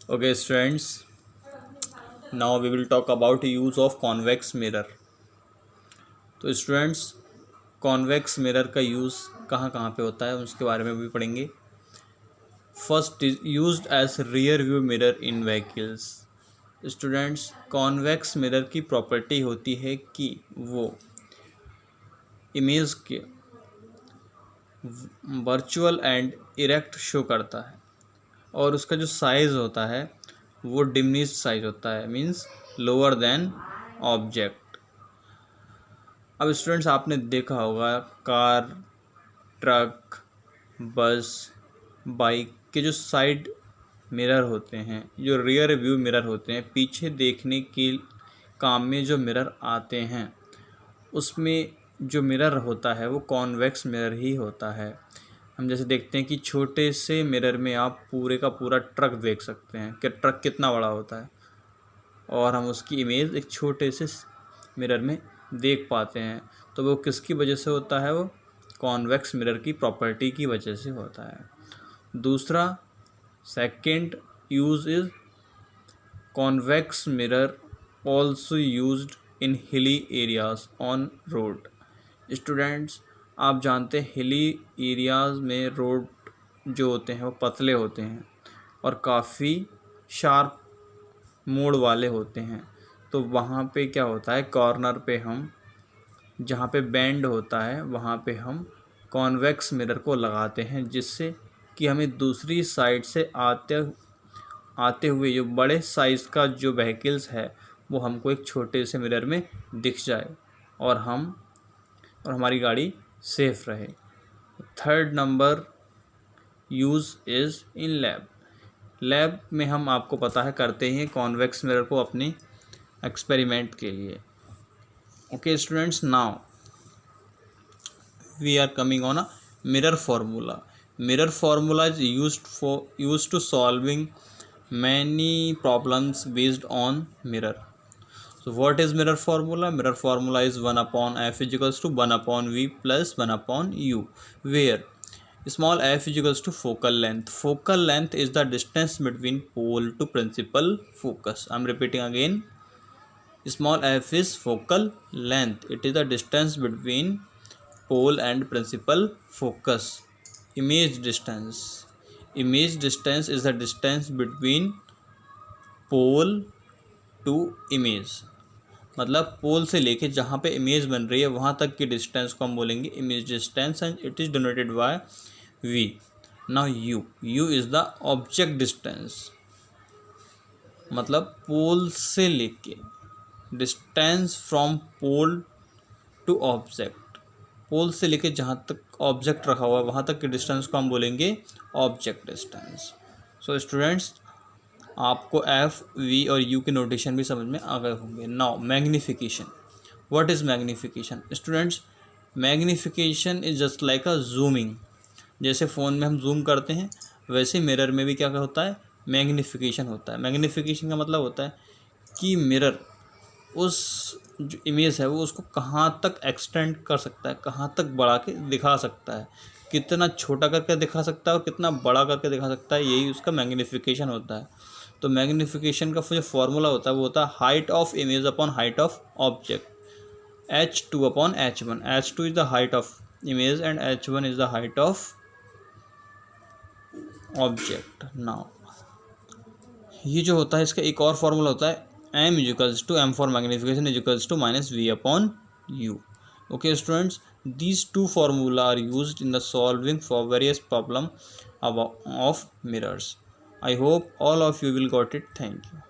Okay, students. Now we will talk about use of convex mirror. तो students convex mirror का use कहाँ कहाँ पे होता है उसके बारे में भी पढ़ेंगे. First is used as rear view mirror in vehicles. Students convex mirror की प्रॉपर्टी होती है कि वो इमेज के वर्चुअल एंड इरेक्ट शो करता है और उसका जो साइज़ होता है वो डिमिनिश्ड साइज होता है, मीन्स लोअर देन ऑब्जेक्ट. अब स्टूडेंट्स आपने देखा होगा कार, ट्रक, बस, बाइक के जो साइड मिरर होते हैं, जो रियर व्यू मिरर होते हैं, पीछे देखने के काम में जो मिरर आते हैं, उसमें जो मिरर होता है वो कॉन्वेक्स मिरर ही होता है. हम जैसे देखते हैं कि छोटे से मिरर में आप पूरे का पूरा ट्रक देख सकते हैं कि ट्रक कितना बड़ा होता है और हम उसकी इमेज एक छोटे से मिरर में देख पाते हैं. तो वो किसकी वजह से होता है? वो कॉन्वेक्स मिरर की प्रॉपर्टी की वजह से होता है. दूसरा second use is convex mirror also used in hilly areas on road. Students आप जानते हैं हिली एरियाज़ में रोड जो होते हैं वो पतले होते हैं और काफ़ी शार्प मोड़ वाले होते हैं. तो वहाँ पे क्या होता है, कॉर्नर पे हम जहाँ पे बेंड होता है वहाँ पे हम कॉन्वेक्स मिरर को लगाते हैं, जिससे कि हमें दूसरी साइड से आते हुए जो बड़े साइज़ का जो व्हीकल्स है वो हमको एक छोटे से मिरर में दिख जाए और हमारी गाड़ी सेफ रहे. Third number use is in lab. Lab में हम आपको पता है करते हैं कॉन्वेक्स मिरर को अपने एक्सपेरिमेंट के लिए. Okay students, now we are coming on a mirror formula. Mirror formula is used to solving many problems based on mirror. So what is mirror formula? Mirror formula is 1 upon f is equals to 1 upon v plus 1 upon u, where small f is equals to focal length. Focal length is the distance between pole to principal focus. I am repeating again. Small f is focal length. It is the distance between pole and principal focus. Image distance. Image distance is the distance between pole to image. मतलब pole से लेके जहाँ पे image बन रही है वहाँ तक की डिस्टेंस को हम बोलेंगे image distance and it is denoted by V. Now U is the object distance. मतलब पोल से लेके distance from pole to object. Pole से लेके जहाँ तक ऑब्जेक्ट रखा हुआ है वहाँ तक के डिस्टेंस को हम बोलेंगे ऑब्जेक्ट डिस्टेंस. सो स्टूडेंट्स आपको एफ, वी और यू के नोटेशन भी समझ में आ गए होंगे. Now magnification. What is magnification? Students magnification is just like a zooming. जैसे फ़ोन में हम जूम करते हैं वैसे मिरर में भी क्या होता है, मैग्नीफिकेशन होता है. मैग्नीफिकेशन का मतलब होता है कि मिरर उस जो इमेज है वो उसको कहाँ तक एक्सटेंड कर सकता है, कहाँ तक बढ़ा के दिखा सकता है, कितना छोटा करके दिखा सकता है और कितना बड़ा करके दिखा सकता है, यही उसका मैग्नीफिकेशन होता है. तो मैग्नीफिकेशन का जो फॉर्मूला होता है वो होता है height of image upon height of object, h2 upon h1. h2 is the height of image and h1 is the height of object. Now ये जो होता है इसका एक और फॉर्मूला होता है m is equals to m for magnification is equals to minus v upon u. Okay students, these two formula are used in the solving for various problem of mirrors. I hope all of you will got it. Thank you.